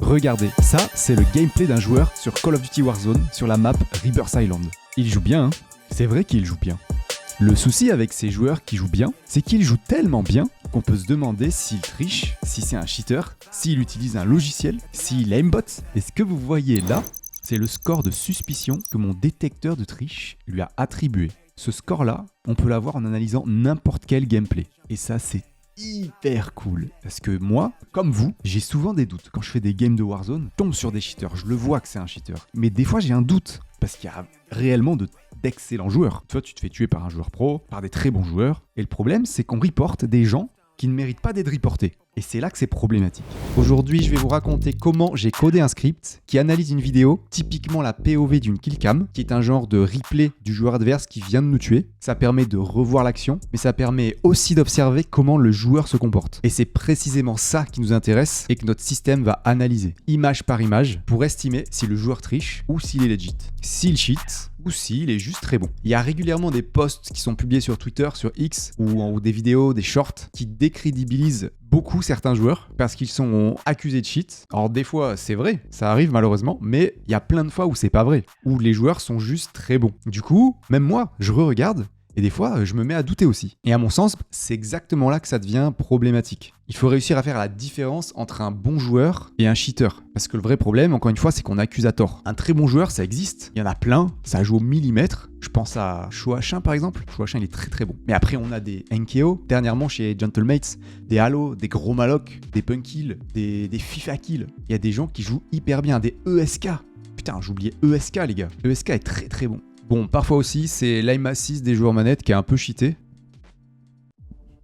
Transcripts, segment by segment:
Regardez, ça c'est le gameplay d'un joueur sur Call of Duty Warzone sur la map Reapers Island. Il joue bien, hein? C'est vrai qu'il joue bien. Le souci avec ces joueurs qui jouent bien, c'est qu'ils jouent tellement bien qu'on peut se demander s'il triche, si c'est un cheater, s'il utilise un logiciel, s'il aimbot. Et ce que vous voyez là, c'est le score de suspicion que mon détecteur de triche lui a attribué. Ce score-là, on peut l'avoir en analysant n'importe quel gameplay. Et ça, c'est hyper cool. Parce que moi, comme vous, j'ai souvent des doutes. Quand je fais des games de Warzone, je tombe sur des cheaters. Je le vois que c'est un cheater. Mais des fois, j'ai un doute. Parce qu'il y a réellement d'excellents joueurs. Toi, tu te fais tuer par un joueur pro, par des très bons joueurs. Et le problème, c'est qu'on reporte des gens qui ne méritent pas d'être reportés. Et c'est là que c'est problématique. Aujourd'hui, je vais vous raconter comment j'ai codé un script qui analyse une vidéo, typiquement la POV d'une killcam, qui est un genre de replay du joueur adverse qui vient de nous tuer. Ça permet de revoir l'action, mais ça permet aussi d'observer comment le joueur se comporte. Et c'est précisément ça qui nous intéresse et que notre système va analyser, image par image, pour estimer si le joueur triche ou s'il est legit. S'il cheat ou s'il est juste très bon. Il y a régulièrement des posts qui sont publiés sur Twitter, sur X, ou des vidéos, des shorts, qui décrédibilisent beaucoup certains joueurs parce qu'ils sont accusés de cheat. Alors des fois c'est vrai, ça arrive malheureusement, mais il y a plein de fois où c'est pas vrai, où les joueurs sont juste très bons. Du coup, même moi, je re-regarde et des fois je me mets à douter aussi. Et à mon sens, c'est exactement là que ça devient problématique. Il faut réussir à faire la différence entre un bon joueur et un cheater. Parce que le vrai problème, encore une fois, c'est qu'on accuse à tort. Un très bon joueur, ça existe. Il y en a plein. Ça joue au millimètre. Je pense à Chouachin par exemple. Chouachin, il est très très bon. Mais après, on a des Enkeo. Dernièrement, chez Gentlemates, des Halo, des gros Maloc, des Punkkill, des FIFA Kill. Il y a des gens qui jouent hyper bien. Des ESK. Putain, j'oubliais ESK, les gars. ESK est très très bon. Bon, parfois aussi, c'est l'aim assist des joueurs manettes qui est un peu cheaté.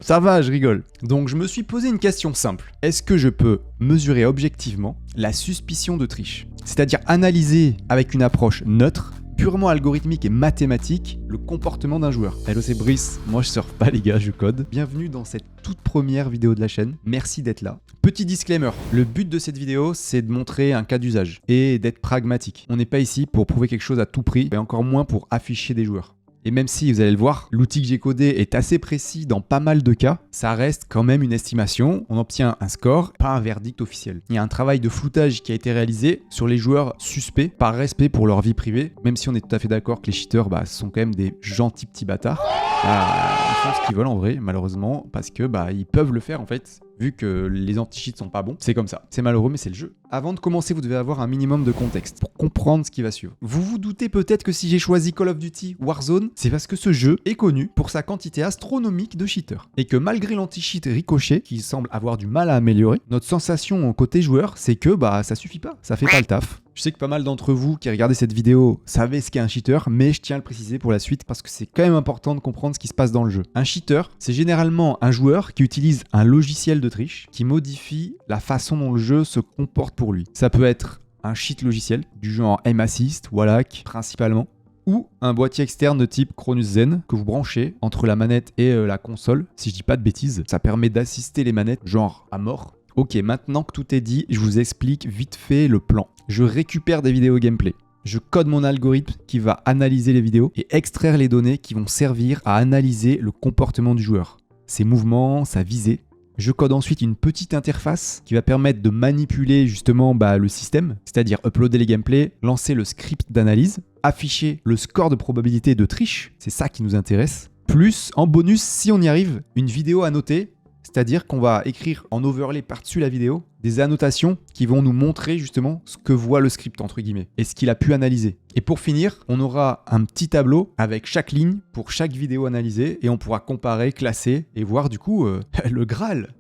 Ça va, je rigole. Donc je me suis posé une question simple. Est-ce que je peux mesurer objectivement la suspicion de triche? C'est-à-dire analyser avec une approche neutre, purement algorithmique et mathématique, le comportement d'un joueur. Hello, c'est Brice. Moi, je surfe pas, les gars, je code. Bienvenue dans cette toute première vidéo de la chaîne. Merci d'être là. Petit disclaimer. Le but de cette vidéo, c'est de montrer un cas d'usage et d'être pragmatique. On n'est pas ici pour prouver quelque chose à tout prix, et encore moins pour afficher des joueurs. Et même si, vous allez le voir, l'outil que j'ai codé est assez précis dans pas mal de cas, ça reste quand même une estimation. On obtient un score, pas un verdict officiel. Il y a un travail de floutage qui a été réalisé sur les joueurs suspects par respect pour leur vie privée, même si on est tout à fait d'accord que les cheaters, sont quand même des gentils petits bâtards. Ils font ce qu'ils veulent en vrai, malheureusement, parce que ils peuvent le faire en fait. Vu que les anti-cheats sont pas bons, c'est comme ça. C'est malheureux, mais c'est le jeu. Avant de commencer, vous devez avoir un minimum de contexte pour comprendre ce qui va suivre. Vous vous doutez peut-être que si j'ai choisi Call of Duty Warzone, c'est parce que ce jeu est connu pour sa quantité astronomique de cheaters. Et que malgré l'anti-cheat Ricochet, qui semble avoir du mal à améliorer, notre sensation côté joueur, c'est que ça suffit pas, ça fait pas le taf. Je sais que pas mal d'entre vous qui regardez cette vidéo savez ce qu'est un cheater, mais je tiens à le préciser pour la suite parce que c'est quand même important de comprendre ce qui se passe dans le jeu. Un cheater, c'est généralement un joueur qui utilise un logiciel de triche qui modifie la façon dont le jeu se comporte pour lui. Ça peut être un cheat logiciel du genre aim assist, Wallach principalement, ou un boîtier externe de type Cronus Zen que vous branchez entre la manette et la console. Si je dis pas de bêtises, ça permet d'assister les manettes genre à mort. Ok, maintenant que tout est dit, je vous explique vite fait le plan. Je récupère des vidéos gameplay. Je code mon algorithme qui va analyser les vidéos et extraire les données qui vont servir à analyser le comportement du joueur, ses mouvements, sa visée. Je code ensuite une petite interface qui va permettre de manipuler justement le système, c'est-à-dire uploader les gameplays, lancer le script d'analyse, afficher le score de probabilité de triche, c'est ça qui nous intéresse. Plus, en bonus, si on y arrive, une vidéo annotée. C'est-à-dire qu'on va écrire en overlay par-dessus la vidéo des annotations qui vont nous montrer justement ce que voit le script entre guillemets et ce qu'il a pu analyser. Et pour finir, on aura un petit tableau avec chaque ligne pour chaque vidéo analysée et on pourra comparer, classer et voir du coup le Graal.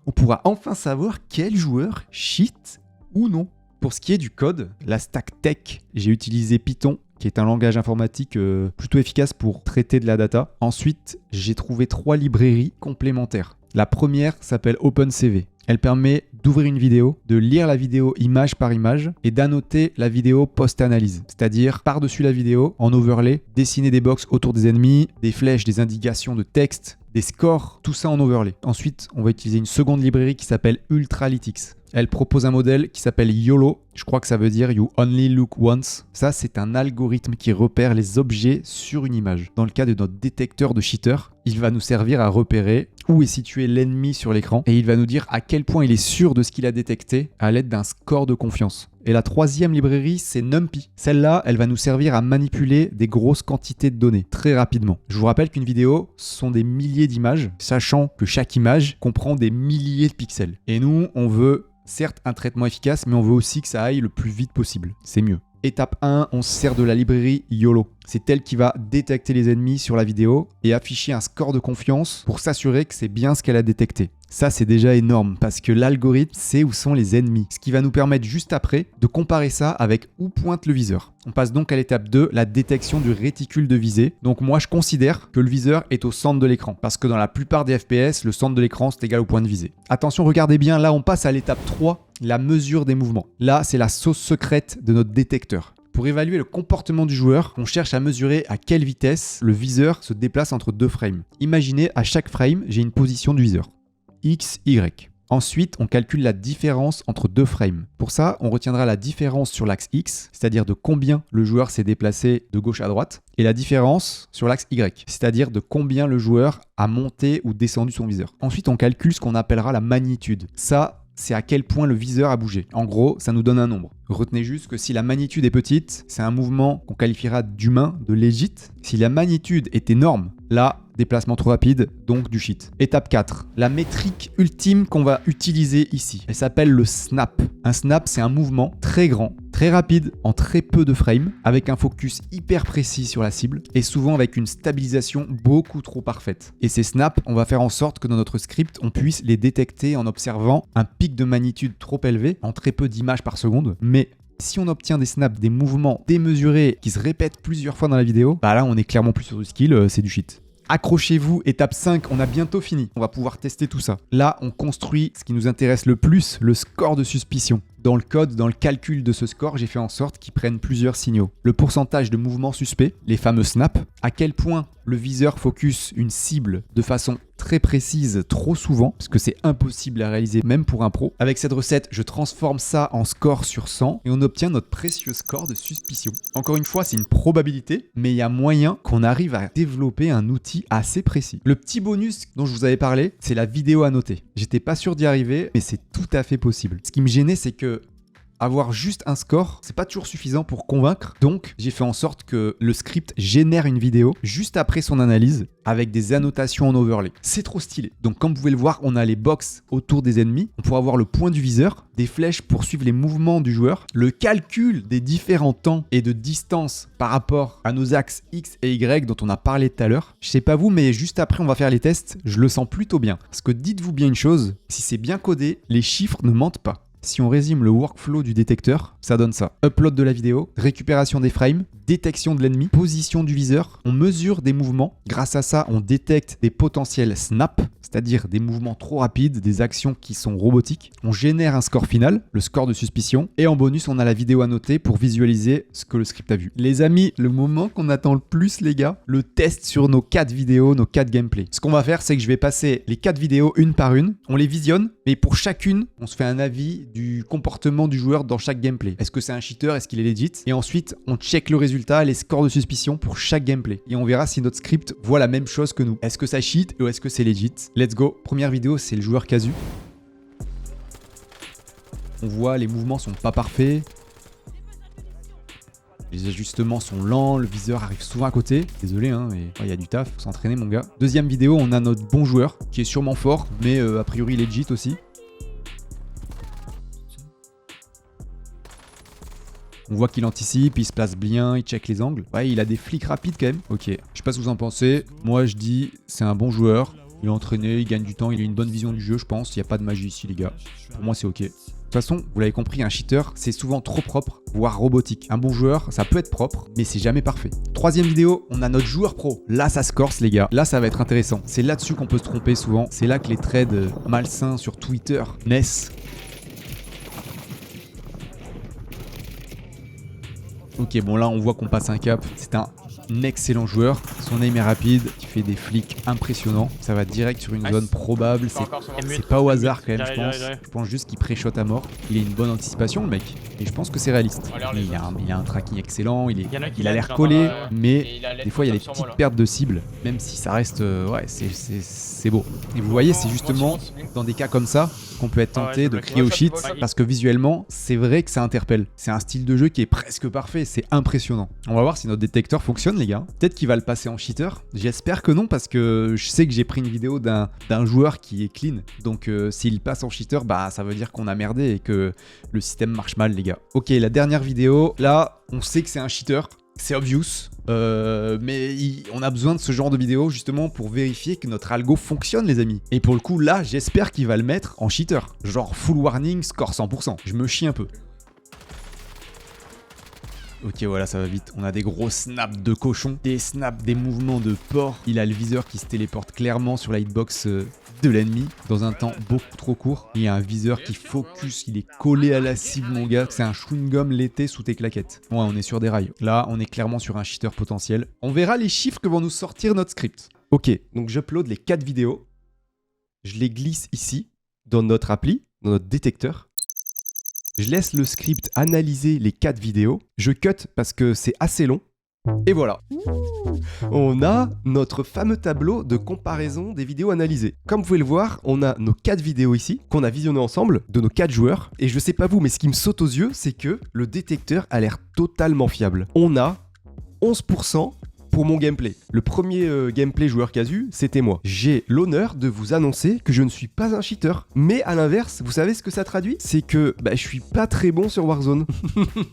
On pourra enfin savoir quel joueur cheat ou non. Pour ce qui est du code, la stack tech, j'ai utilisé Python, qui est un langage informatique plutôt efficace pour traiter de la data. Ensuite, j'ai trouvé 3 librairies complémentaires. La première s'appelle OpenCV. Elle permet d'ouvrir une vidéo, de lire la vidéo image par image et d'annoter la vidéo post-analyse. C'est-à-dire, par-dessus la vidéo, en overlay, dessiner des box autour des ennemis, des flèches, des indications de texte, des scores, tout ça en overlay. Ensuite, on va utiliser une seconde librairie qui s'appelle Ultralytics. Elle propose un modèle qui s'appelle YOLO. Je crois que ça veut dire You Only Look Once. Ça, c'est un algorithme qui repère les objets sur une image. Dans le cas de notre détecteur de cheater, il va nous servir à repérer où est situé l'ennemi sur l'écran et il va nous dire à quel point il est sûr de ce qu'il a détecté à l'aide d'un score de confiance. Et la troisième librairie, c'est NumPy. Celle-là, elle va nous servir à manipuler des grosses quantités de données très rapidement. Je vous rappelle qu'une vidéo, ce sont des milliers d'images, sachant que chaque image comprend des milliers de pixels. Et nous, on veut certes un traitement efficace, mais on veut aussi que ça aille le plus vite possible. C'est mieux. Étape 1, on se sert de la librairie YOLO. C'est elle qui va détecter les ennemis sur la vidéo et afficher un score de confiance pour s'assurer que c'est bien ce qu'elle a détecté. Ça, c'est déjà énorme parce que l'algorithme sait où sont les ennemis. Ce qui va nous permettre juste après de comparer ça avec où pointe le viseur. On passe donc à l'étape 2, la détection du réticule de visée. Donc moi, je considère que le viseur est au centre de l'écran parce que dans la plupart des FPS, le centre de l'écran, c'est égal au point de visée. Attention, regardez bien, là, on passe à l'étape 3, la mesure des mouvements. Là, c'est la sauce secrète de notre détecteur. Pour évaluer le comportement du joueur, on cherche à mesurer à quelle vitesse le viseur se déplace entre deux frames. Imaginez, à chaque frame, j'ai une position du viseur. X, Y. Ensuite, on calcule la différence entre deux frames. Pour ça, on retiendra la différence sur l'axe X, c'est-à-dire de combien le joueur s'est déplacé de gauche à droite, et la différence sur l'axe Y, c'est-à-dire de combien le joueur a monté ou descendu son viseur. Ensuite, on calcule ce qu'on appellera la magnitude. Ça, c'est à quel point le viseur a bougé. En gros, ça nous donne un nombre. Retenez juste que si la magnitude est petite, c'est un mouvement qu'on qualifiera d'humain, de legit. Si la magnitude est énorme, là, déplacement trop rapide, donc du shit. Étape 4, la métrique ultime qu'on va utiliser ici. Elle s'appelle le snap. Un snap, c'est un mouvement très grand, très rapide, en très peu de frames, avec un focus hyper précis sur la cible, et souvent avec une stabilisation beaucoup trop parfaite. Et ces snaps, on va faire en sorte que dans notre script, on puisse les détecter en observant un pic de magnitude trop élevé, en très peu d'images par seconde, mais si on obtient des snaps, des mouvements démesurés qui se répètent plusieurs fois dans la vidéo, bah là on est clairement plus sur du skill, c'est du shit. Accrochez-vous, étape 5, on a bientôt fini. On va pouvoir tester tout ça. Là, on construit ce qui nous intéresse le plus, le score de suspicion. Dans le code, dans le calcul de ce score, j'ai fait en sorte qu'il prenne plusieurs signaux. Le pourcentage de mouvements suspects, les fameux snaps, à quel point le viseur focus une cible de façon très précise trop souvent, parce que c'est impossible à réaliser même pour un pro. Avec cette recette, je transforme ça en score sur 100 et on obtient notre précieux score de suspicion. Encore une fois, c'est une probabilité, mais il y a moyen qu'on arrive à développer un outil assez précis. Le petit bonus dont je vous avais parlé, c'est la vidéo annotée. J'étais pas sûr d'y arriver, mais c'est tout à fait possible. Ce qui me gênait, c'est que avoir juste un score, c'est pas toujours suffisant pour convaincre. Donc, j'ai fait en sorte que le script génère une vidéo juste après son analyse avec des annotations en overlay. C'est trop stylé. Donc, comme vous pouvez le voir, on a les box autour des ennemis. On pourra voir le point du viseur, des flèches pour suivre les mouvements du joueur, le calcul des différents temps et de distance par rapport à nos axes X et Y dont on a parlé tout à l'heure. Je sais pas vous, mais juste après, on va faire les tests. Je le sens plutôt bien. Parce que dites-vous bien une chose, si c'est bien codé, les chiffres ne mentent pas. Si on résume le workflow du détecteur, ça donne ça. Upload de la vidéo, récupération des frames, détection de l'ennemi, position du viseur, on mesure des mouvements. Grâce à ça, on détecte des potentiels snaps, c'est-à-dire des mouvements trop rapides, des actions qui sont robotiques. On génère un score final, le score de suspicion, et en bonus, on a la vidéo à noter pour visualiser ce que le script a vu. Les amis, le moment qu'on attend le plus, les gars, le test sur nos 4 vidéos, nos 4 gameplays. Ce qu'on va faire, c'est que je vais passer les 4 vidéos une par une, on les visionne, mais pour chacune, on se fait un avis du comportement du joueur dans chaque gameplay. Est-ce que c'est un cheater? Est-ce qu'il est legit? Et ensuite, on check le résultat, les scores de suspicion pour chaque gameplay. Et on verra si notre script voit la même chose que nous. Est-ce que ça cheat ou est-ce que c'est legit? Let's go. Première vidéo, c'est le joueur casu. On voit les mouvements sont pas parfaits. Les ajustements sont lents, le viseur arrive souvent à côté. Désolé, hein, mais il y a du taf, faut s'entraîner mon gars. Deuxième vidéo, on a notre bon joueur, qui est sûrement fort, mais a priori legit aussi. On voit qu'il anticipe, il se place bien, il check les angles. Ouais, il a des flics rapides quand même. Ok, je sais pas ce que vous en pensez. Moi, je dis, c'est un bon joueur. Il est entraîné, il gagne du temps, il a une bonne vision du jeu, je pense. Il n'y a pas de magie ici, les gars. Pour moi, c'est ok. De toute façon, vous l'avez compris, un cheater, c'est souvent trop propre, voire robotique. Un bon joueur, ça peut être propre, mais c'est jamais parfait. Troisième vidéo, on a notre joueur pro. Là, ça se corse, les gars. Là, ça va être intéressant. C'est là-dessus qu'on peut se tromper souvent. C'est là que les trades malsains sur Twitter naissent. Ok, bon là, on voit qu'on passe un cap. C'est un excellent joueur. Son aim est rapide, il fait des flicks impressionnants. Ça va direct sur une zone probable. C'est pas au hasard quand même, je pense. Je pense juste qu'il pré-shot à mort. Il a une bonne anticipation, le mec. Et je pense que c'est réaliste. Il a un tracking excellent, il a l'air collé, mais des fois il y a des petites pertes de cible, même si ça reste... ouais, c'est beau. Et vous voyez, c'est justement dans des cas comme ça qu'on peut être tenté de crier au shit, parce que visuellement, c'est vrai que ça interpelle. C'est un style de jeu qui est presque parfait, c'est impressionnant. On va voir si notre détecteur fonctionne, les gars. Peut-être qu'il va le passer en cheater. J'espère que non, parce que je sais que j'ai pris une vidéo d'un joueur qui est clean. Donc s'il passe en cheater, bah ça veut dire qu'on a merdé et que le système marche mal, les gars. Ok, la dernière vidéo, là, on sait que c'est un cheater. C'est obvious, mais on a besoin de ce genre de vidéo justement pour vérifier que notre algo fonctionne, les amis. Et pour le coup, là, j'espère qu'il va le mettre en cheater. Genre full warning, score 100%. Je me chie un peu. Ok, voilà, ça va vite. On a des gros snaps de cochon, des snaps, des mouvements de porc. Il a le viseur qui se téléporte clairement sur la hitbox de l'ennemi dans un temps beaucoup trop court. Il y a un viseur qui focus, il est collé à la cible, mon gars. C'est un chewing-gum l'été sous tes claquettes. Ouais, on est sur des rails. Là, on est clairement sur un cheater potentiel. On verra les chiffres que vont nous sortir notre script. Ok, donc j'upload les 4 vidéos. Je les glisse ici, dans notre appli, dans notre détecteur. Je laisse le script analyser les 4 vidéos. Je cut parce que c'est assez long. Et voilà. On a notre fameux tableau de comparaison des vidéos analysées. Comme vous pouvez le voir, on a nos 4 vidéos ici qu'on a visionnées ensemble de nos 4 joueurs. Et je sais pas vous, mais ce qui me saute aux yeux, c'est que le détecteur a l'air totalement fiable. On a 11% pour mon gameplay. Le premier gameplay joueur casu, c'était moi. J'ai l'honneur de vous annoncer que je ne suis pas un cheater. Mais à l'inverse, vous savez ce que ça traduit? C'est que je suis pas très bon sur Warzone.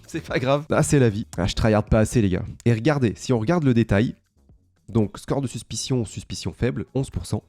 C'est pas grave. Ah, c'est la vie. Ah, je tryhard pas assez, les gars. Et regardez, si on regarde le détail, donc score de suspicion, suspicion faible, 11%.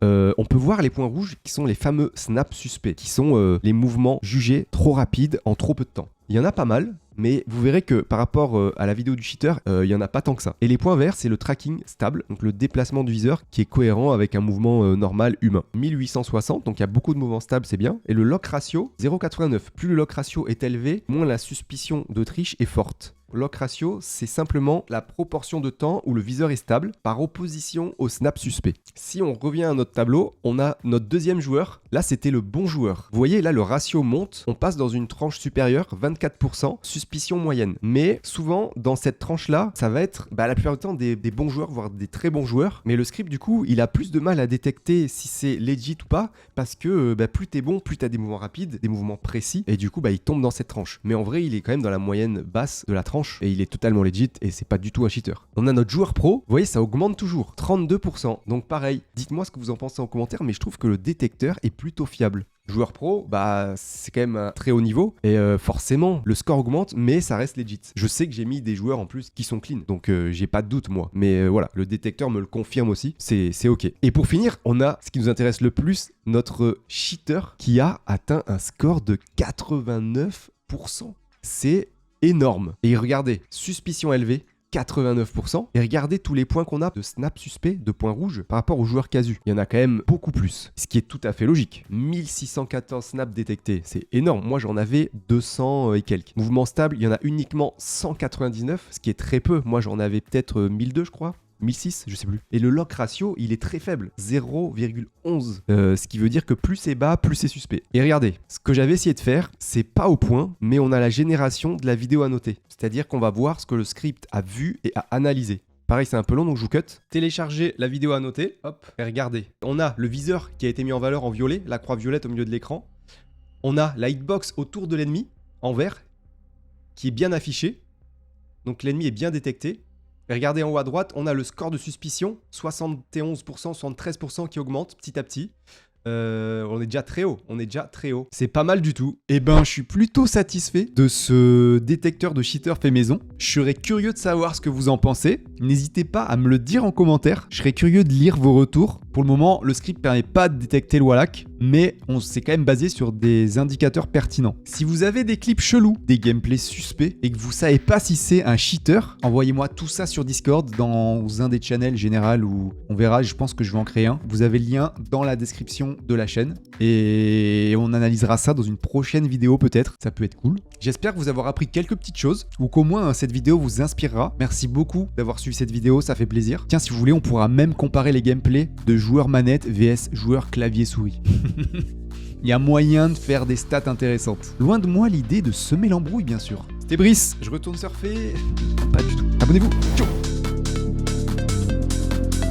On peut voir les points rouges qui sont les fameux snaps suspects, qui sont les mouvements jugés trop rapides en trop peu de temps. Il y en a pas mal, mais vous verrez que par rapport à la vidéo du cheater, il n'y en a pas tant que ça. Et les points verts, c'est le tracking stable, donc le déplacement du viseur qui est cohérent avec un mouvement normal humain. 1860, donc il y a beaucoup de mouvements stables, c'est bien. Et le lock ratio, 0,89. Plus le lock ratio est élevé, moins la suspicion de triche est forte. Lock ratio, c'est simplement la proportion de temps où le viseur est stable par opposition au snap suspect. Si on revient à notre tableau, on a notre deuxième joueur. Là, c'était le bon joueur. Vous voyez, là, le ratio monte. On passe dans une tranche supérieure, 24%, suspicion moyenne. Mais souvent, dans cette tranche-là, ça va être la plupart du temps des bons joueurs, voire des très bons joueurs. Mais le script, du coup, il a plus de mal à détecter si c'est legit ou pas, parce que plus t'es bon, plus t'as des mouvements rapides, des mouvements précis, et du coup, il tombe dans cette tranche. Mais en vrai, il est quand même dans la moyenne basse de la tranche. Et il est totalement legit et c'est pas du tout un cheater. On a notre joueur pro, vous voyez ça augmente toujours, 32%. Donc pareil, dites-moi ce que vous en pensez en commentaire, mais je trouve que le détecteur est plutôt fiable. Joueur pro, c'est quand même un très haut niveau et forcément le score augmente mais ça reste legit. Je sais que j'ai mis des joueurs en plus qui sont clean, donc j'ai pas de doute moi. Mais voilà, le détecteur me le confirme aussi, c'est ok. Et pour finir, on a ce qui nous intéresse le plus, notre cheater qui a atteint un score de 89%. C'est énorme. Et regardez, suspicion élevée, 89%. Et regardez tous les points qu'on a de snap suspect, de points rouges, par rapport aux joueurs casus. Il y en a quand même beaucoup plus. Ce qui est tout à fait logique. 1614 snaps détectés, c'est énorme. Moi, j'en avais 200 et quelques. Mouvement stable, il y en a uniquement 199, ce qui est très peu. Moi, j'en avais peut-être 1002, je crois. 1006, je sais plus. Et le lock ratio, il est très faible, 0,11. Ce qui veut dire que plus c'est bas, plus c'est suspect. Et regardez, ce que j'avais essayé de faire, c'est pas au point, mais on a la génération de la vidéo annotée. C'est-à-dire qu'on va voir ce que le script a vu et a analysé. Pareil, c'est un peu long, donc je vous cut. Téléchargez la vidéo annotée, hop, et regardez. On a le viseur qui a été mis en valeur en violet, la croix violette au milieu de l'écran. On a la hitbox autour de l'ennemi, en vert, qui est bien affichée. Donc l'ennemi est bien détecté. Et regardez en haut à droite, on a le score de suspicion, 71%, 73% qui augmente petit à petit. On est déjà très haut, C'est pas mal du tout. Et je suis plutôt satisfait de ce détecteur de cheater fait maison. Je serais curieux de savoir ce que vous en pensez. N'hésitez pas à me le dire en commentaire. Je serais curieux de lire vos retours. Pour le moment, le script permet pas de détecter le Wallach. mais on s'est quand même basé sur des indicateurs pertinents. Si vous avez des clips chelous, des gameplays suspects et que vous savez pas si c'est un cheater, envoyez-moi tout ça sur Discord dans un des channels général où on verra, je pense que je vais en créer un. Vous avez le lien dans la description de la chaîne et on analysera ça dans une prochaine vidéo peut-être, ça peut être cool. J'espère que vous avoir appris quelques petites choses ou qu'au moins cette vidéo vous inspirera. Merci beaucoup d'avoir suivi cette vidéo, ça fait plaisir. Tiens, si vous voulez, on pourra même comparer les gameplays de joueurs manette vs joueurs clavier souris. Il y a moyen de faire des stats intéressantes. Loin de moi l'idée de semer l'embrouille, bien sûr. C'était Brice, je retourne surfer. Pas du tout. Abonnez-vous. Ciao.